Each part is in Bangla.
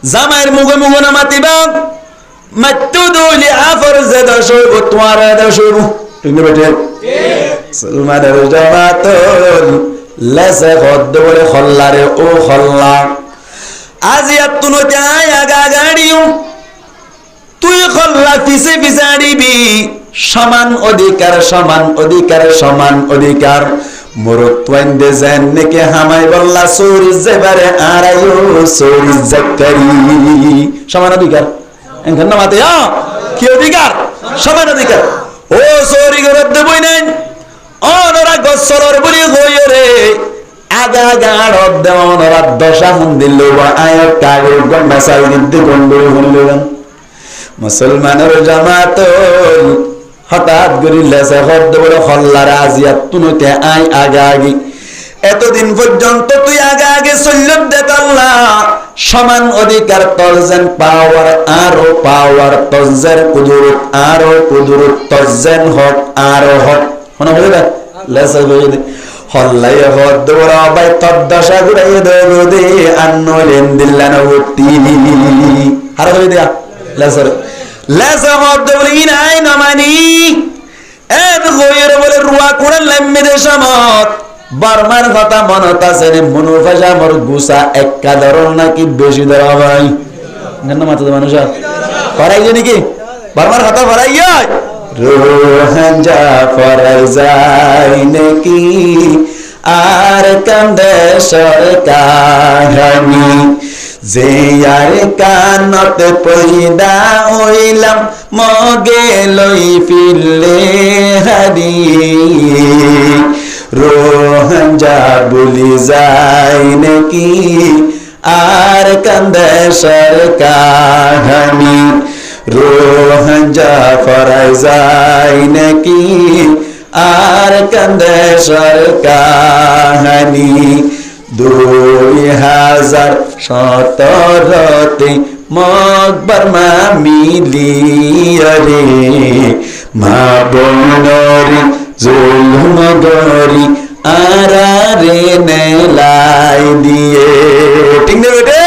জামাইয়ের মুখে মুখে না মাতিবা মাত্তু দুলি আফর জেদা শৈব তোমার এদা শৈব ঠিক না বেটে মুসলমানের জামাত লেসে হদ্দ বলে খল্লারে ও খল্লা আজিয়া তুনতে আগা গাড়িও তুই খল্লা পিছে পিছে আড়িবি সমান অধিকার সমান অধিকার সমান অধিকার মুরতওয়ান দে জান্নেকে হামাই বল্লা সূরি জেবারে আরায়ো সূরি জাকারি সমান অধিকার এখানে মাতে কি অধিকার সমান অধিকার ও সূরি গরদ দেবই নাই অনরা গসরর বলি হইরে আগা গাড় দেওনরা দশা মন্দিল আয় কাগজ গন্ডা সাই দিতে গন্ডো হইলেন মুসলমানের জামাত হঠাৎ করে লেসে হদ্দ বলে হল্লার আজিয়াত তুনতে আই আগা আগি এতদিন পর্যন্ত তুই আগা আগে চল্লত দেখাল্লা সমান অধিকার তরজেন পাওয়ার আরো পাওয়ার তরজের কুদুরত আরো কুদুরত তরজেন হক আরো হক মনে হয়ে না লেসে হয়ে দে হল্লাই হদ্দ বলে অবাই তদ্দশা ঘুরাই দেবো দে আন্ন লেন দিল্লা নবতী হারা হয়ে দেয়া লেসর লেসা হদ্দ বলে ইনাই নমানি এন গয়ের বলে রুয়া কোড়া লেম্মে দেশামত বর্মার কথা মনত আছে রে মনুফাজা মর গুসা একা ধরন নাকি বেশি ধরা ভাই গান মাথা মানুষ ফরাই জানি কি বর্মার কথা ফরাই যায় রোহাঞ্জা ফরাই যায় নাকি আর কান্দে সরকারি যে আর কানত পয়দা হইলাম মগে লই ফিরলে হারি রোহাঞ্জা বলি যায় নাকি আর কান্দে সরকারি রোহাঞ্জা ফরাই যায় নাকি আর কান্দে সরকারি 2017 মকবর মা মিলিয়া রে মা বনরি জুলুম গরি আরারে নেলাই দিয়ে ঠিক না বেটে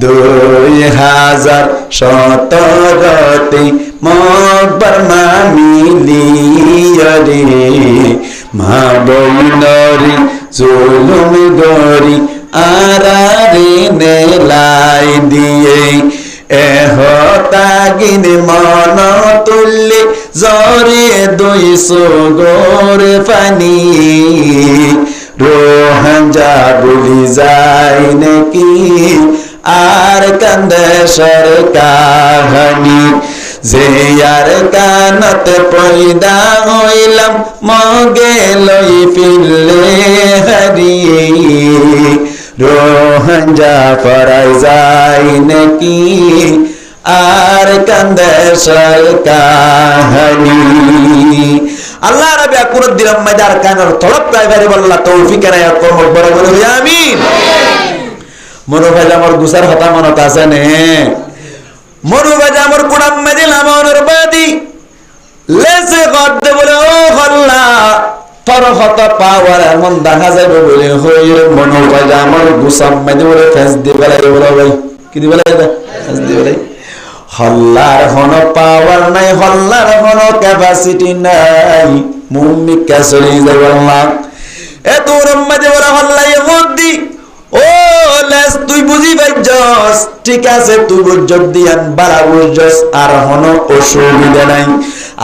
2017 মকবর মা মিলিয়া রে মা বনরি জুলুম গরি আরারে নেলাই দিয়ে এহতাগিন মন তুললে জরে 200 গোর পানি রোহাঞ্জা বলি যায় নাকি আর কান্দে সরকারি যে আর কানত পয়দা হইলাম মগে লই ফিরলে হারি রোহাঞ্জা ফরাই যায় নাকি আর কান্দে সরকারি আল্লাহ রাব্বি কুরত দিলাম মাদার কানের তলব প্রাইভারি বল্লা তৌফিক এর কর্ম বড় বড় আমিন মনোভাজ আমার গুসার হতা মনত আছে নে মনোভাজ আমার কুড়াম মেদিলাম আমার বাদি লেসে গদ্দে বলে ও হল্লা তোর হত পাওয়ার এমন দেখা যাবে বলে হইরে মনোভাজ আমার গুসাম মেদি বলে ফেস দিবে লাগে বলে ভাই কি দিবে লাগে ফেস দিবে লাগে হল্লার হন পাওয়ার নাই হল্লার হন ক্যাপাসিটি নাই মুম্মি কাসরি যাইবাল্লাহ এ তোর মেদি বলে হল্লাই গদ্দি ও লেস তুই বুঝি ভাইজস ঠিক আছে তুই বুঝজ দিয়ান বালা বুঝজস আর হন অসুবিধা নাই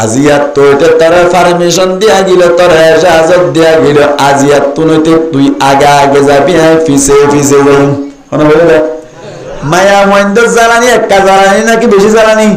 আজিয়াত তো এটা তোর পারমিশন দিয়া গিল তোর ইজাজত দিয়া গিল আজিয়াত তুনতে তুই আগে আগে যাবি আর পিছে পিছে যাই হন বলে মায়া মন্দ জ্বালানি একটা জ্বালানি নাকি বেশি জ্বালানি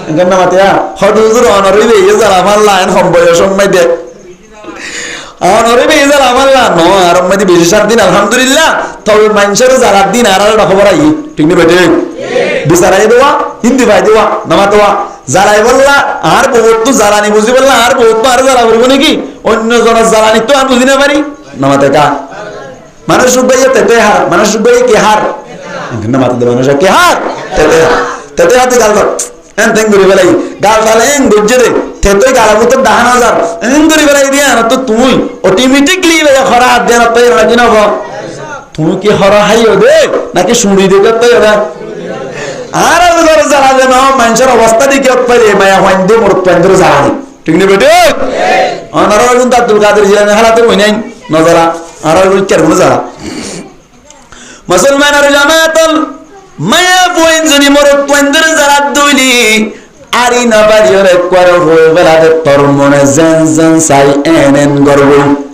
এখানে মাতিয়া হদুজুর অনরইবে এই জ্বালা মারলা এন সম্বয় সময় দে অনরইবে এই জ্বালা মারলা ন আর মধ্যে বেশি সাত দিন আলহামদুলিল্লাহ তবে মানুষের জ্বালার দিন আর খবর আই ঠিক না বেটে বিচারাই দেওয়া হিন্দি ভাই দেওয়া নামাতোয়া জ্বালাই বললা আর বহুত তো জ্বালানি বুঝি বললা আর বহুত তো আর জ্বালা বলবো নাকি অন্য জনের জ্বালানি তো আর বুঝি না পারি নামাতে কা মানুষ ভাইয়া তেতে হার মানুষ ভাই কে হার নামাতে মানুষ কে হার তেতে হাতে গাল কর এন তেন করে বেলাই গাল ফালে এন বুঝে দে তেতই গাল মতো দাহান হাজার এন করে বেলাই দিয়া না তো তুই অটোমেটিকলি খরা হাত দেন তো এর লাগি না তুমি কি হরা হাইও দে নাকি শুনি দে করতে হবে আর ঘর জ্বালা যেন মানুষের অবস্থা দেখে পাইলে মায়া হইন দে মোর পেন্দ্র জ্বালানি ঠিক না বেটে অনারা কিন্তু আব্দুল কাদের জিলানী হালাতে হই নাই নজরা আর কেন জ্বালা মুসলমানের জামাতল মায়া বইন যদি মোর পেন্দ্র জ্বালা দইলি আরি না বাড়ির একবার হয়ে বেলাতে তোর মনে জেন জেন চাই এন গর্ব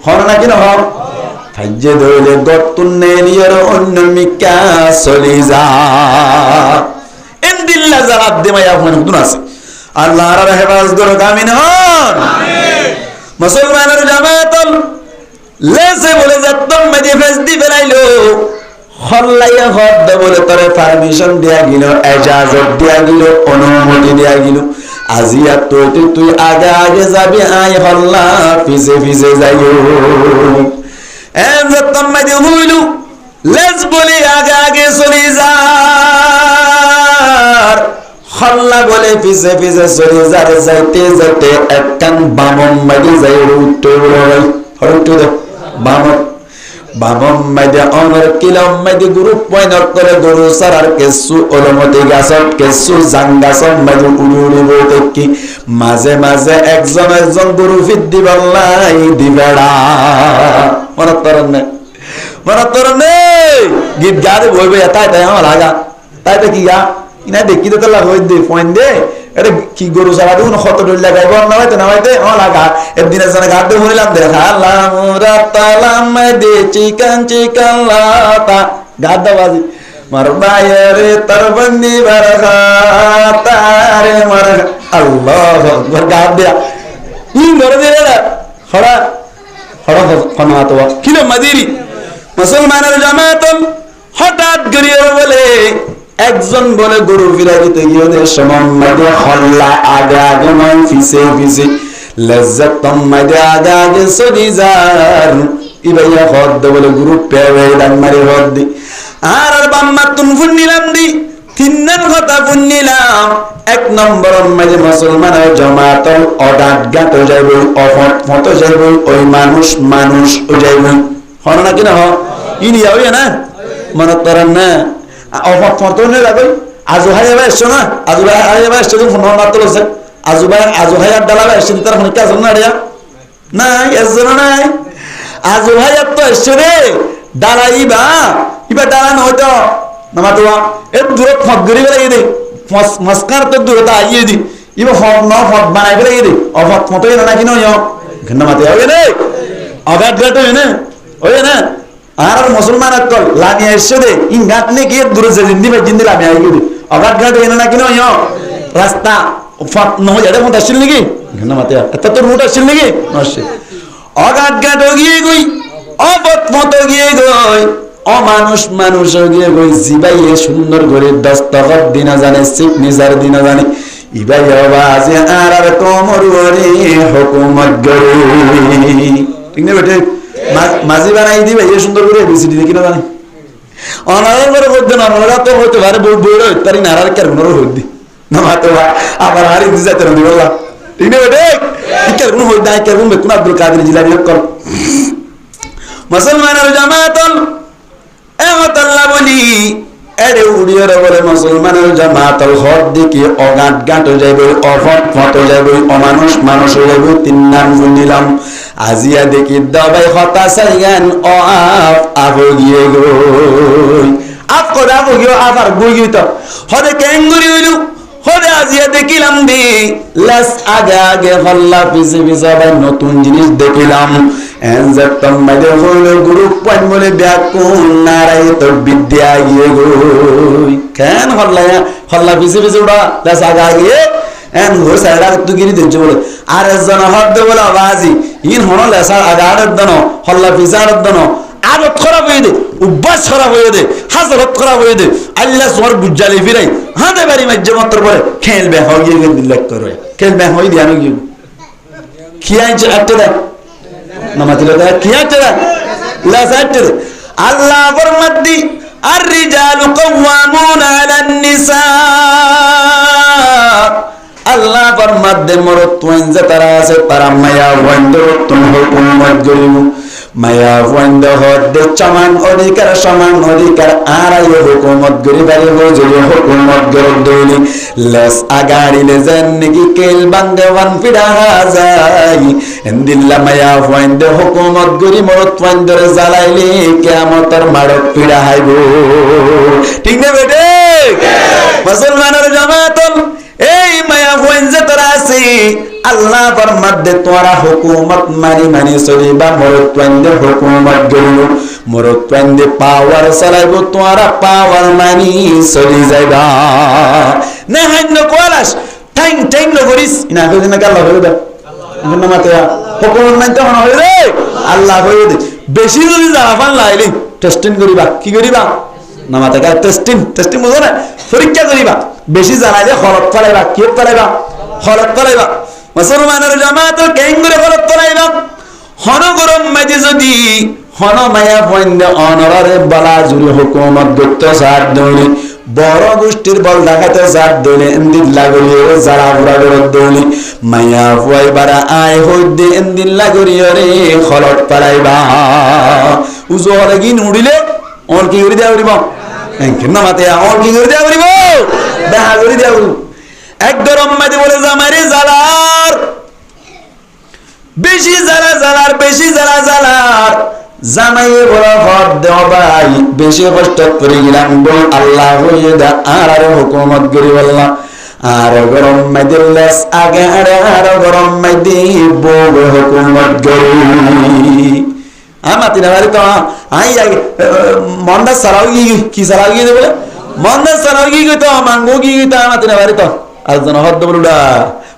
হন নাকি না হন ফাইজে ধরলে গর্তুন নিয়র অন্য মিকা চলি যা এন দিল্লা জালাত দে মায়া হন হুদুন আছে আল্লাহর হেফাজত করো আমিন হন মুসলমানের জামাতল লেসে বলে যাতম মেদি ফেসদি বেলাইলো হল্লাইয়া হদ বলে তোরে পারমিশন দেয়া গেল ইজাজত দেয়া গেল অনুমতি দেয়া গেল আজিয়া তুই আগে আগে যাবি আই হল্লা পিছে পিছে যাইও এম যাতম মেদি হইলো লেস বলে আগে আগে চলে যা হল্লা বলে পিছে পিছে চলে যাইতে যাইতে একখান বামন মেদি যাই উত্তর হরুটো দে বামন বামন মাইদে অনর কিলম মাইদে গুরু পয়নত করে গরু সারার কেসু অলমতি গাছত কেসু জাঙ্গাছত মাইদে উড়ি বইতে কি মাঝে মাঝে একজন গরু ফিট দিবাল্লাই দিবেড়া মনত তরনে গীত গাতে বইবে তাই আমার লাগা তাই কি গা ইনা দেখি তো লাভ হই দে পয়েন্ট দে এটা কি গরু সারা দিন কত ডল লাগাইব নামাইতে লাগা একদিন জানা গাতে হইলাম দেখালাম রাতালাম দে চিকন লাতা গাদা বাজি মারবায়রে তরবন্দি বরখা তারে মার আল্লাহু আকবার গাদা ইন ধরে দে খড়া ফনাতো কিলো মাদিরি মুসলমানের জামাতল হঠাৎ গরিয়ে বলে একজন বলে গরু ফিরা দিতে গিয়ে ওদের সমান মাইদে হল্লা আগে আগে নয় ফিসে ফিসে লজ্জত তম মাইদে আগে আগে সরি যার ইবাইয়া হদ বলে গরু পেয়ে ডান মারি হদ দি আর বাম্মা তুন ফুন্নিলাম দি তিনজন কথা ফুন্নিলাম এক নম্বর মাইদে মুসলমানের জামাতল অডাট গাত যাইব অফট ফট যাইব ওই মানুষ ও যাইব হন না কিনা হ ইনি যাবে না মনে করেন না অফট ফটো নে যাবে আজু ভাই এবার এসছো না আজু ভাই এবার এসছো ফোন মারতে বলছে আজু ভাই আর ডালা এসছে তার ফোন কাজ না রে না এসছো না নাই আজু ভাই তো এসছে রে ডালা ইবা ডালা নয়তো নামাতোয়া এর দূরে ফট গড়ি বেড়ে দে মস্কার তো দূরতা আইয়ে দি ইবা ফট ন ফট বানাই বেড়ে দে অফট ফটো না কি নয় ঘন্না মাতে হবে রে অগাট গাট হয় না ওই না আর মুসলমান আকল লামি এসে দে ইন ঘাট নে কি দূরে যে জিন্দি লামি আই গেদি অগাট ঘাট এনে না কিনো ইয়ো রাস্তা ফট ন যাবে মত আসছিল নাকি ঘন্না মাতে এত তো রুট আসছিল নাকি নসে অগাট ঘাট গিয়ে গই অবত মত গিয়ে গই মানুষ গিয়ে গই জিবাইয়ে সুন্দর করে দস্তখত দিনা জানে সিগনেচার দিনা জানে ইবাই আওয়াজে আর তোমর ওরে হুকুমত গরি ঠিক না বেটে মাঝি বানাই দিবে এই সুন্দর করে এবিসিডি দেখি না জানি অনার করে বলতে না ওরা তো হইতে পারে বড় তারি নারার কার কোন হইদি না মাতো আবার হারি দিতে না দিবলা ঠিক না বেটে কি কোন হইদা কি কোন কোন আব্দুল কাদের জিলানী কর মুসলমানের জামাতল আল্লাহ বলি এরে উড়িয়ে বলে মুসলমানের জামাতল হদ দিকে অগাট গাট যাইবে অফট ফট যাইবে অমানুষ যাইবে তিন নাম শুনিলাম আজিয়া দেখি দবাই হতা সাইগান ও আফ গিয়ে গই আফ করে আফ গিয়ে আফার বই গিয়ে তো হদে ক্যাঙ্গুরি হইলু হদে আজিয়া দেখিলাম দি লাস আগে হল্লা পিছে পিছে ভাই নতুন জিনিস দেখিলাম এনজাতম মাইদে হইলো গুরু পয়েন্ট বলে ব্যাকুন নারাই তো বিদ্যা গিয়ে গই কেন হল্লা পিছে পিছে উড়া লাস আগে এন ঘর সাইডা তো গিরি দেছ বলে আর একজন হদ বলে আওয়াজি ইন হন লেসা আগাড় দন হল্লা পিছাড় দন আদত খারাপ হয়ে দে অভ্যাস খারাপ হয়ে দে হাজরত খারাপ হয়ে দে আল্লাহ তোমার বুঝালি ফিরাই হাতে বাড়ি মাঝে মাত্র পরে খেলবে হয়ে গিয়ে দিল্লাক করে খেলবে হয়ে দিয়ে আমি গিয়ে খিয়াইছে একটা দেখ নামাজিলে দেখ খিয়াইছে দেখ লেসা একটা দেখ আল্লাহ ফরমাতি আর রিজালু কাওয়ামুন আলান নিসা আল্লাহ ফরমাত দে মরত তুইন যে তারা আছে তারা মায়া ওয়ান্দ তুম হুকুমত গরিব মায়া বন্ধ হদ্দে সমান অধিকার আড়াই হুকুমত গরি বাড়ি হজুরি হুকুমত গরব দৌলি লেস আগাড়িলে যেন নাকি কেল বাঙ্গে ওয়ান ফিরা যায় এন্দিল্লা মায়া বন্ধ হুকুমত গরি মরত বন্ধরে জ্বালাইলে কিয়ামতের মাড়ক ফিরা হাইব ঠিক না বেটে মুসলমানের জামাতল এই মায়া বন্ধ তোরা আছে আল্লাহ ফরমাদে তোরা হুকুমত মানি চলিবা মরত্বন্দে হুকুমত গরিব মরত্বন্দে পাওয়ার চালাইব তোরা পাওয়ার মানি চলি যাইবা না হান্য কোয়ালাস ঠ্যাং নগরিস না কই না আল্লাহ হইবে না মাতে হুকুমত মানতে হন হইবে আল্লাহ হইবে বেশি যদি জাফান লাইলি টেস্টিং করিবা কি করিবা না মাতে কা টেস্টিং বুঝো না পরীক্ষা করিবা বেশি জানাইলে খরচ ফলাইবা কি ফলাইবা খরচ ফলাইবা মুসলমানের জামাত কেন করে খরচ ফলাইবা হন গরম মাঝে যদি হন মায়া বন্ধে অনরে বলা জুড়ে হুকুমত গত্য সাত দৌড়ি বড় গোষ্ঠীর বল দেখাতে সাত দৌড়ে এন্দিল্লা গড়িয়ে যারা বুড়া গরত দৌড়ি মায়া ফুয়াই বারা আয় হইতে এন্দিল্লা গড়িয়ে রে খরচ ফলাইবা উজো হলে কি নুড়িলে ওর কি করে দেওয়া করিব না মাতে ওর কি করে দেওয়া করিব দেখা করে দেওয়া করিব এক গরম মাঝে বলে জামাইরে জ্বালার বেশি জ্বালার জামাইয়ে বলা ঘর দেওয়া ভাই বেশি কষ্ট করে গেলাম আল্লাহ হইয়ে দা আর হুকুমত করি বললাম আর গরম মাঝে লেস আগে আর গরম মাঝে বউ হুকুমত করি মাতিনা বাড়ি তো মন্দার সারাও কি সারাও গিয়ে বলে মন্দার সারাও গিয়ে গিয়ে তো মাঙ্গো গিয়ে গিয়ে মাতিনা বাড়ি তো আলোচনা হদ্দ বলুডা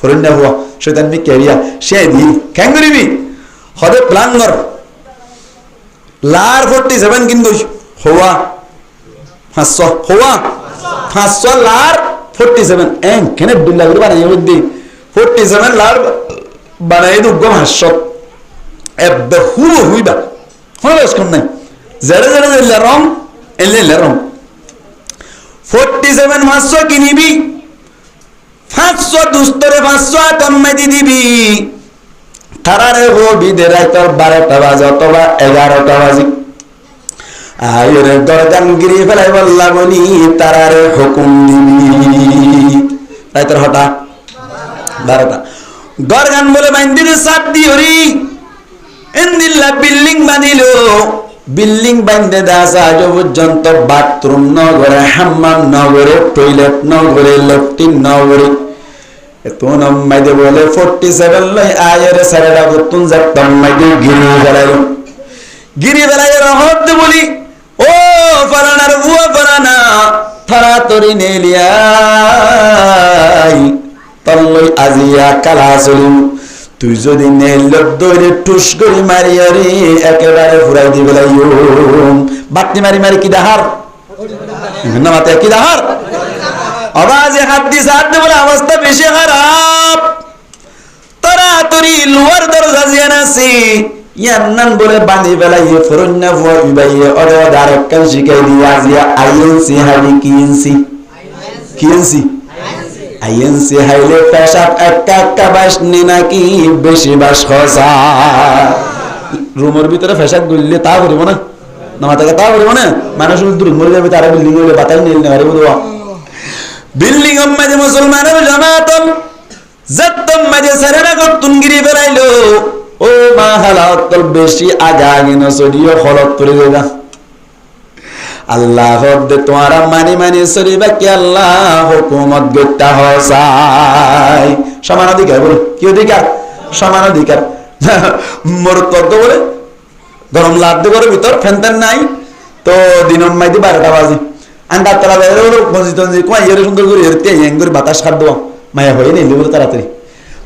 ফরিন্ডা হওয়া শৈতান বি ক্যারিয়া সে দি কেন করিবি হদে প্ল্যান কর লার 47 কিন্তু হওয়া 500 লার 47 এন কেন বিল্লা করে বানাই হইদি 47 লার বানাই দুগ 500 এবে হুইবা হলস কোন নাই জেরে রং এলে রং 47 500 কিনিবি 500 দুস্তরে 500 আতম্মে দিবি তারারে হো বিদে রাইতর 12টা বাজে অথবা 11টা বাজে আয়রে দরজান গিরি ফেলাই বললা বলি তারারে হুকুম দিবি রাইতর হটা 12টা দরজান বলে বাইন্দিরে সাত দিওরি এন্দিল্লা বিল্ডিং বান্ধে দাসা আজ পর্যন্ত বাথরুম নগরে হাম্মাম নগরে টয়লেট নগরে লেট্রিন নগরে এত নম্মাইদে বলে 47 লই আয়ের সারেরা গুতুন যাতম মাইদে গিরি বেলায় রহত বলি ও ফারানার বুয়া ফারানা থারা তরি নেলিয়াই তল্লই আজিয়া কালা চলিম তুই যদি নেল দৌড়ে টুস করি মারিয়া রে একেবারে ফুরাই দিবে বাটনি মারি কি দাহার না মাতে কি দাহার আওয়াজে হাত বলে অবস্থা বেশি খারাপ তোরা তোরি লোয়ার দরজা জিয়ানাসি ইয়ান্নান বলে বাঁধি বেলাই ফরন্না ভয় বাইয়ে ওরে ডাইরেক্ট শিখাই দিয়া জিয়া আইএনসি হাবি কিএনসি আইএনসি হাইলে পেশাব একা বাস নি নাকি বেশি বাস খসা রুমের ভিতরে পেশাব গুললে তা করিব না মাথাকে তা করিব না মানুষ দূর মরে যাবে তারা বিল্ডিং হলে বাতাই নিল না আরে বুঝবা বিল্ডিং মাঝে মুসলমানের জামাতন যত্তম মাঝে সারেরা গতুন গিরি ফেলাইলো ও মা হালাত বেশি আগে না সরিও খলত করে দেবা আল্লাহ দে তোমারা মানি চলিবা কি আল্লাহ হুকুমত গত্যা হসাই সমান অধিকার বলে কি অধিকার সমান অধিকার মোর কত বলে গরম লাগতে করে ভিতর ফ্যান নাই তো দিনম মাইতে 12টা বাজে আন্ডা তলা বেরো মসজিদ কই এর সুন্দর করে এরতে এং করে বাতাস খাদ দাও মায়া হই নেই বলে তাড়াতাড়ি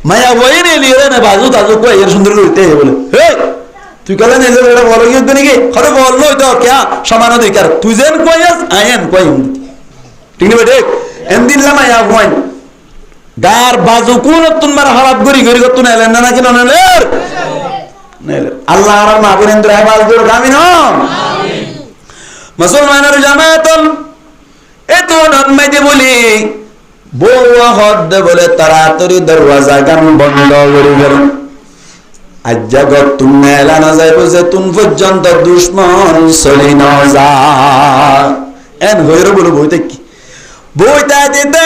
মায়া হই নেই লিরে না বাজু তাজু কই এর সুন্দর করে এরতে বলে হে তুই কলে নেই এটা বলো কি নাকি আরে বললো তো क्या সমান অধিকার তুই যেন কইস আয়েন কই ঠিক না বেটে এমদিন মায়া হই গার বাজু কোন তুমার হালাত গরি তুন এলেন না নাকি নলের নেলে আল্লাহ আর মাহবুবেন্দ্র হেফাজতুর আমিন আমিন মুসলমানের জামাতন এত নম্মাইতে বলি বউ হদ বলে তাড়াতাড়ি দরওয়াজা গান বন্ধ করে গেল আজ জগৎ তুমি এলানো যাইব যে তুন পর্যন্ত দুশ্মন চলি ন যা এন হইর বলো বইতে কি বইটা দিতে